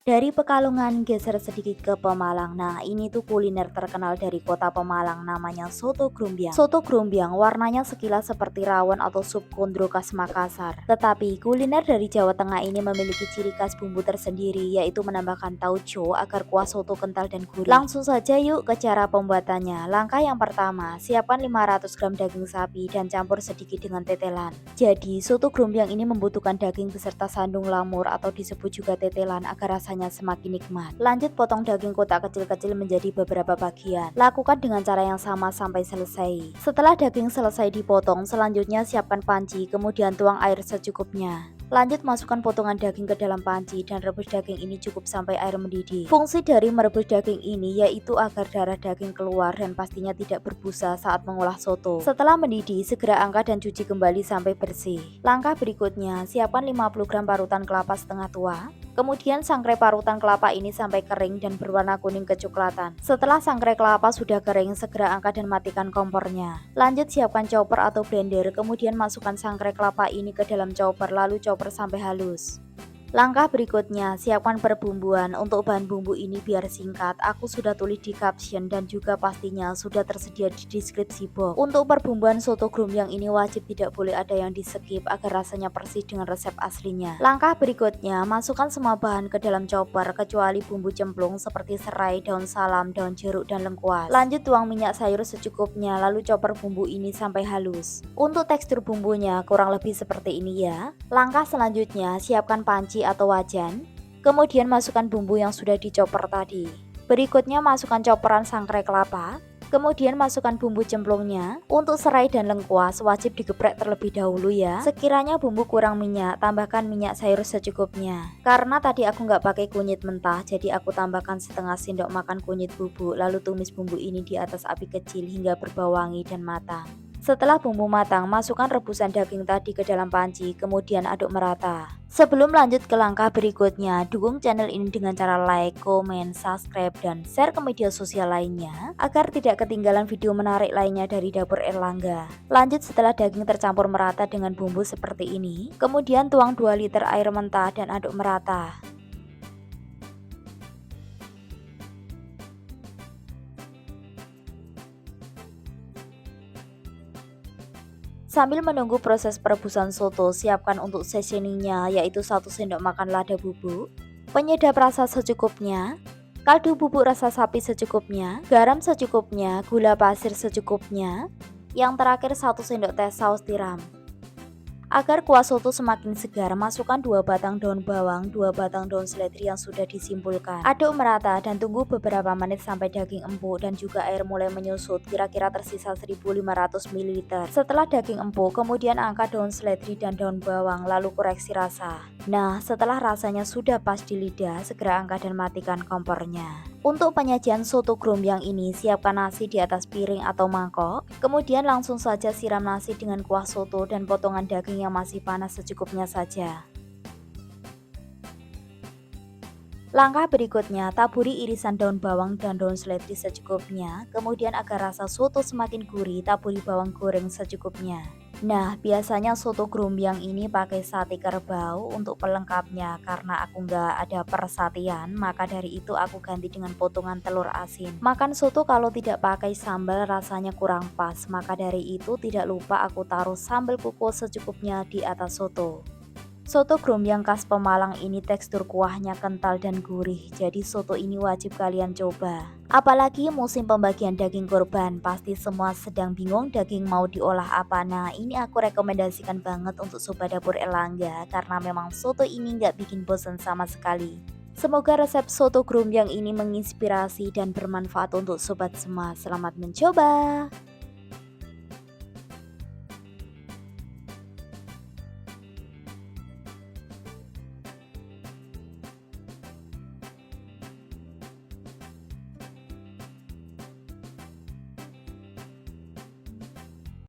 Dari Pekalongan geser sedikit ke Pemalang. Nah, ini tuh kuliner terkenal dari kota Pemalang namanya soto grumbyang. Soto grumbyang warnanya sekilas seperti rawon atau sup kondro khas Makassar. Tetapi kuliner dari Jawa Tengah ini memiliki ciri khas bumbu tersendiri, yaitu menambahkan tauco agar kuah soto kental dan gurih. Langsung saja yuk ke cara pembuatannya. Langkah yang pertama, siapkan 500 gram daging sapi dan campur sedikit dengan tetelan. Jadi, soto grumbyang ini membutuhkan daging beserta sandung lamur atau disebut juga tetelan agar rasanya semakin nikmat. Lanjut potong daging kotak kecil-kecil menjadi beberapa bagian. Lakukan dengan cara yang sama sampai selesai. Setelah daging selesai dipotong, selanjutnya siapkan panci, kemudian tuang air secukupnya. Lanjut masukkan potongan daging ke dalam panci dan rebus daging ini cukup sampai air mendidih. Fungsi dari merebus daging ini yaitu agar darah daging keluar dan pastinya tidak berbusa saat mengolah soto. Setelah mendidih, segera angkat dan cuci kembali sampai bersih. Langkah berikutnya, siapkan 50 gram parutan kelapa setengah tua. Kemudian sangrai parutan kelapa ini sampai kering dan berwarna kuning kecoklatan. Setelah sangrai kelapa sudah kering, segera angkat dan matikan kompornya. Lanjut siapkan chopper atau blender, kemudian masukkan sangrai kelapa ini ke dalam chopper lalu chopper sampai halus. Langkah berikutnya, siapkan perbumbuan. Untuk bahan bumbu ini biar singkat, aku sudah tulis di caption dan juga pastinya sudah tersedia di deskripsi box. Untuk perbumbuan soto grumbyang ini wajib tidak boleh ada yang di skip agar rasanya persis dengan resep aslinya. Langkah berikutnya, masukkan semua bahan ke dalam chopper kecuali bumbu cemplung seperti serai, daun salam, daun jeruk, dan lengkuas. Lanjut tuang minyak sayur secukupnya lalu chopper bumbu ini sampai halus. Untuk tekstur bumbunya kurang lebih seperti ini ya. Langkah selanjutnya, siapkan panci atau wajan, kemudian masukkan bumbu yang sudah dicopper tadi. Berikutnya masukkan copperan sangrai kelapa, kemudian masukkan bumbu cemplungnya. Untuk serai dan lengkuas wajib digeprek terlebih dahulu ya. Sekiranya bumbu kurang minyak, tambahkan minyak sayur secukupnya. Karena tadi aku nggak pakai kunyit mentah, jadi aku tambahkan setengah sendok makan kunyit bubuk, lalu tumis bumbu ini di atas api kecil hingga berbau wangi dan matang. Setelah bumbu matang, masukkan rebusan daging tadi ke dalam panci, kemudian aduk merata. Sebelum lanjut ke langkah berikutnya, dukung channel ini dengan cara like, komen, subscribe, dan share ke media sosial lainnya agar tidak ketinggalan video menarik lainnya dari Dapur Erlangga. Lanjut setelah daging tercampur merata dengan bumbu seperti ini, kemudian tuang 2 liter air mentah dan aduk merata. Sambil menunggu proses perebusan soto, siapkan untuk seasoningnya yaitu 1 sendok makan lada bubuk, penyedap rasa secukupnya, kaldu bubuk rasa sapi secukupnya, garam secukupnya, gula pasir secukupnya, yang terakhir 1 sendok teh saus tiram. Agar kuah soto semakin segar, masukkan 2 batang daun bawang, 2 batang daun seledri yang sudah disimpulkan. Aduk merata dan tunggu beberapa menit sampai daging empuk dan juga air mulai menyusut, kira-kira tersisa 1500 ml. Setelah daging empuk, kemudian angkat daun seledri dan daun bawang lalu koreksi rasa. Nah, setelah rasanya sudah pas di lidah, segera angkat dan matikan kompornya. Untuk penyajian soto grumbyang ini, siapkan nasi di atas piring atau mangkok, kemudian langsung saja siram nasi dengan kuah soto dan potongan daging yang masih panas secukupnya saja. Langkah berikutnya, taburi irisan daun bawang dan daun seledri secukupnya, kemudian agar rasa soto semakin gurih, taburi bawang goreng secukupnya. Nah, biasanya soto grumbyang ini pakai sate kerbau untuk pelengkapnya. Karena aku nggak ada persatian, maka dari itu aku ganti dengan potongan telur asin. Makan soto kalau tidak pakai sambal rasanya kurang pas, maka dari itu tidak lupa aku taruh sambal kukus secukupnya di atas soto. Soto grumbyang khas Pemalang ini tekstur kuahnya kental dan gurih, jadi soto ini wajib kalian coba. Apalagi musim pembagian daging kurban, pasti semua sedang bingung daging mau diolah apa. Nah, ini aku rekomendasikan banget untuk Sobat Dapur Erlangga karena memang soto ini nggak bikin bosan sama sekali. Semoga resep soto grumbyang ini menginspirasi dan bermanfaat untuk sobat semua. Selamat mencoba!